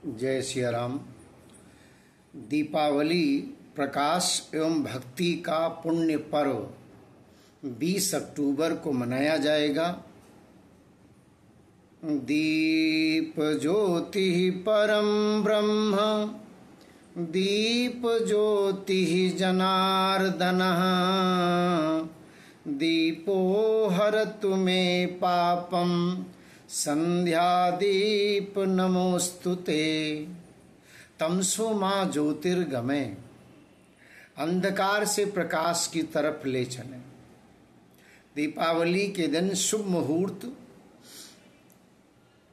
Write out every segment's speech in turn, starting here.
जय सिया राम। दीपावली प्रकाश एवं भक्ति का पुण्य पर्व 20 अक्टूबर को मनाया जाएगा। दीप ज्योति परम ब्रह्म, दीप ज्योति जनार्दन, दीपो हरतु मे पापम, संध्या दीप नमोस्तुते। तमसो मां ज्योतिर्गमय, अंधकार से प्रकाश की तरफ ले चले। दीपावली के दिन शुभ मुहूर्त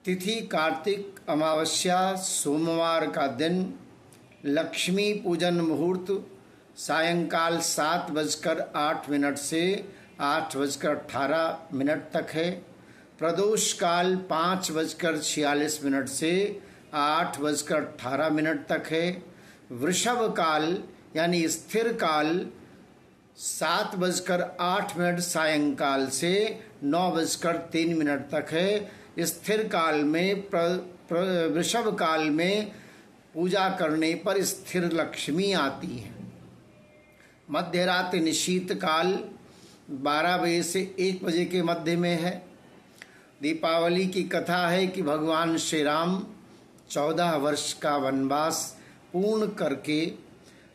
तिथि कार्तिक अमावस्या सोमवार का दिन, लक्ष्मी पूजन मुहूर्त सायंकाल 7:08 से 8:18 तक है। प्रदोष काल 5:46 से 8:18 तक है। वृषभ काल यानी स्थिर काल 7:08 सायंकाल से 9:03 तक है। स्थिर काल में वृषभ काल में पूजा करने पर स्थिर लक्ष्मी आती है। मध्य रात्रि निशीत काल 12 बजे से 1 बजे के मध्य में है। दीपावली की कथा है कि भगवान श्री राम 14 वर्ष का वनवास पूर्ण करके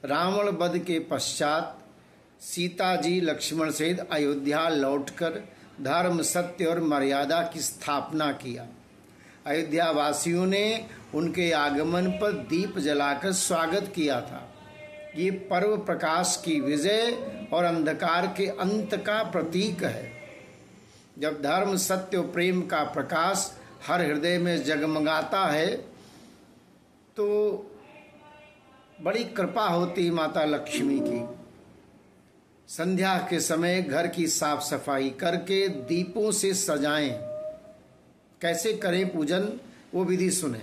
रावण वध के पश्चात सीता जी लक्ष्मण सहित अयोध्या लौटकर धर्म सत्य और मर्यादा की स्थापना किया। अयोध्या वासियों ने उनके आगमन पर दीप जलाकर स्वागत किया था। ये पर्व प्रकाश की विजय और अंधकार के अंत का प्रतीक है। जब धर्म सत्य और प्रेम का प्रकाश हर हृदय में जगमगाता है तो बड़ी कृपा होती माता लक्ष्मी की। संध्या के समय घर की साफ सफाई करके दीपों से सजाएं। कैसे करें पूजन, वो विधि सुने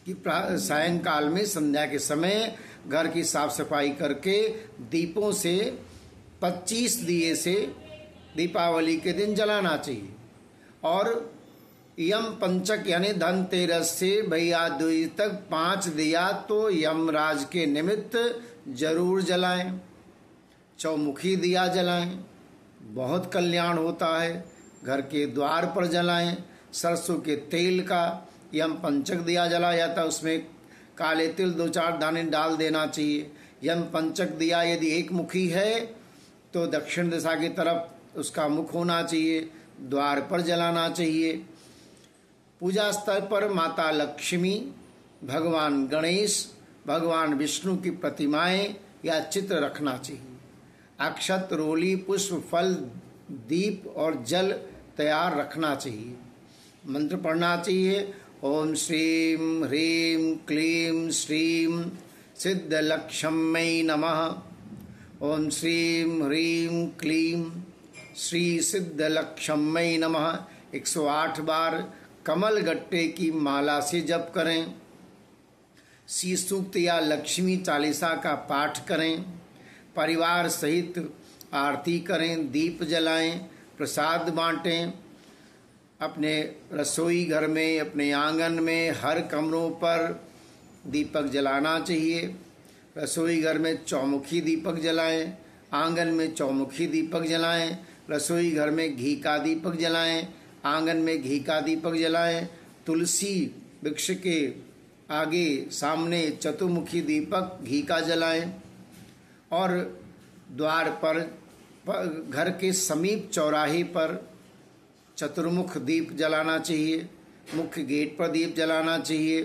कि सायंकाल में संध्या के समय घर की साफ सफाई करके दीपों से 25 दिए से दीपावली के दिन जलाना चाहिए। और यम पंचक यानी धनतेरस से भैया दूज तक 5 दिया तो यमराज के निमित्त जरूर जलाएं। चौमुखी दिया जलाएं, बहुत कल्याण होता है। घर के द्वार पर जलाएं। सरसों के तेल का यम पंचक दिया जलाया जाता, उसमें काले तिल 2-4 दाने डाल देना चाहिए। यम पंचक दिया यदि एक मुखी है तो दक्षिण दिशा की तरफ उसका मुख होना चाहिए, द्वार पर जलाना चाहिए। पूजा स्थल पर माता लक्ष्मी, भगवान गणेश, भगवान विष्णु की प्रतिमाएं या चित्र रखना चाहिए। अक्षत, रोली, पुष्प, फल, दीप और जल तैयार रखना चाहिए। मंत्र पढ़ना चाहिए। ओम श्रीम ह्रीम क्लीम श्रीम सिद्धलक्ष्म्यै नमः। ओम श्रीम ह्रीम क्लीम श्री सिद्धलक्ष्म्यै नमः 108 बार कमल गट्टे की माला से जप करें। श्री सूक्त या लक्ष्मी चालीसा का पाठ करें। परिवार सहित आरती करें, दीप जलाएं, प्रसाद बांटें। अपने रसोई घर में, अपने आंगन में, हर कमरों पर दीपक जलाना चाहिए। रसोई घर में चौमुखी दीपक जलाएं, आंगन में चौमुखी दीपक जलाएं। रसोई घर में घी का दीपक जलाएं, आंगन में घी का दीपक जलाएं। तुलसी वृक्ष के आगे सामने चतुर्मुखी दीपक घी का जलाएं। और द्वार पर घर के समीप चौराहे पर चतुर्मुख दीप जलाना चाहिए। मुख्य गेट पर दीप जलाना चाहिए,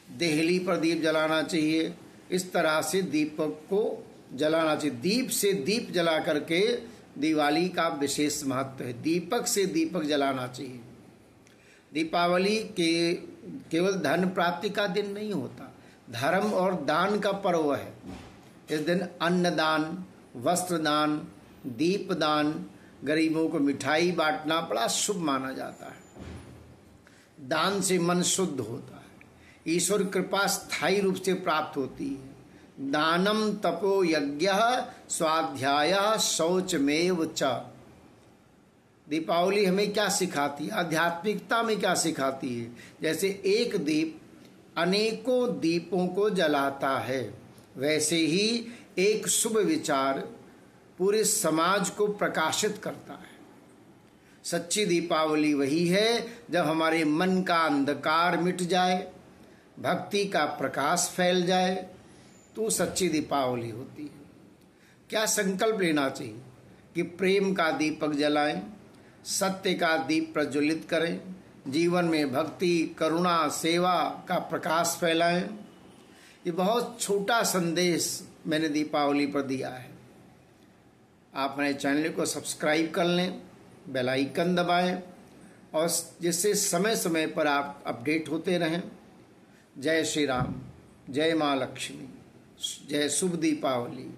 देहली पर दीप जलाना चाहिए। इस तरह से दीपक को जलाना चाहिए। दीप से दीप जला करके दिवाली का विशेष महत्व है। दीपक से दीपक जलाना चाहिए। दीपावली के केवल धन प्राप्ति का दिन नहीं होता, धर्म और दान का पर्व है। इस दिन अन्नदान, वस्त्रदान, दीपदान, गरीबों को मिठाई बांटना बड़ा शुभ माना जाता है। दान से मन शुद्ध होता है, ईश्वर कृपा स्थायी रूप से प्राप्त होती है। दानम तपो यज्ञ स्वाध्याय शौचमेव च। दीपावली हमें क्या सिखाती है, आध्यात्मिकता में क्या सिखाती है। जैसे एक दीप अनेकों दीपों को जलाता है, वैसे ही एक शुभ विचार पूरे समाज को प्रकाशित करता है। सच्ची दीपावली वही है जब हमारे मन का अंधकार मिट जाए, भक्ति का प्रकाश फैल जाए, तो सच्ची दीपावली होती है। क्या संकल्प लेना चाहिए कि प्रेम का दीपक जलाएं, सत्य का दीप प्रज्वलित करें, जीवन में भक्ति, करुणा, सेवा का प्रकाश फैलाएं। ये बहुत छोटा संदेश मैंने दीपावली पर दिया है। आप मेरे चैनल को सब्सक्राइब कर लें, बेल आइकन दबाएं, और जिससे समय समय पर आप अपडेट होते रहें। जय श्री राम, जय माँ लक्ष्मी, जय शुभ दीपावली।